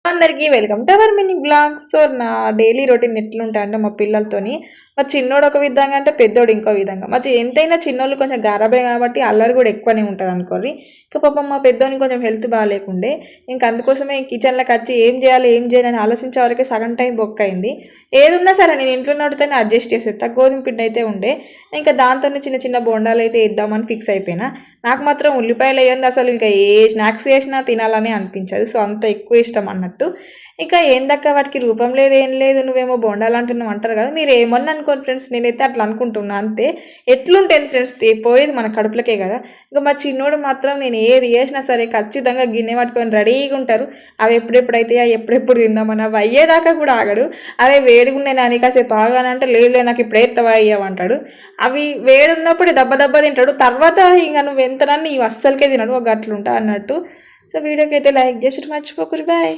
అందరికీ welcome to our mini blogs. So నా daily routine ఎట్లుంటా అంటే మా పిల్లలతోని మా చిన్నోడు ఒక విధంగా అంటే పెద్దోడు ఇంకో విధంగా. ఎంతైనా చిన్నోళ్ళు కొంచెం గారాబే కాబట్టి అల్లరి కూడా ఎక్కువనే ఉంటుంది అనుకోరి. ఇంకా పాపం మా పెద్దోనికి కొంచెం హెల్త్ బాగాలేకుండే, ఇంకా అందుకోసమే కిచెన్లోకి వచ్చి ఏం చేయాలని ఆలోచించే వరకే సగం టైం బొక్క అయింది. ఏదున్నా సరే నేను ఇంట్లో నడితేనే అడ్జస్ట్ చేసేస్తా. గోధుమ పిండి అయితే ఉండే, ఇంకా దాంతోనే చిన్న చిన్న బోండాలు అయితే ఇద్దామని ఫిక్స్ అయిపోయినా. నాకు మాత్రం ఉల్లిపాయలు వేయండి అసలు ఇంకా ఏ స్నాక్స్ చేసినా తినాలని అనిపించదు. సో అంత ఎక్కువ ఇష్టం అన్నట్టు. ఇంకా ఏందక్క వాటికి రూపం లేదు ఏం లేదు, నువ్వేమో బోండాలు అంటున్నావు అంటారు కదా. మీరు ఏమన్నా అనుకోండి ఫ్రెండ్స్, నేనైతే అట్లా అనుకుంటున్నా అంతే. ఎట్లుంటేది ఫ్రెండ్స్, పోయేది మన కడుపులకే కదా. ఇంకా మా చిన్నోడు మాత్రం నేను ఏది చేసినా సరే ఖచ్చితంగా గిన్నె పట్టుకొని రెడీగా ఉంటారు. అవి ఎప్పుడెప్పుడైతే ఎప్పుడెప్పుడు తిందామని అవి అయ్యేదాకా కూడా ఆగడు. అదే వేడిగుండే నాని కాసేపు ఆగానంటే లేదు నాకు ఇప్పుడు ఎత్తవా అయ్యావంటాడు. అవి వేడున్నప్పుడు దెబ్బ దెబ్బ తింటాడు, తర్వాత ఇంకా నువ్వు ఎంతనన్నా ఇవి అస్సలకే తినడు, ఒక అట్లుంటా అన్నట్టు. సో వీడియోకి అయితే లైక్ చేసి మర్చిపోకురు. బాయ్.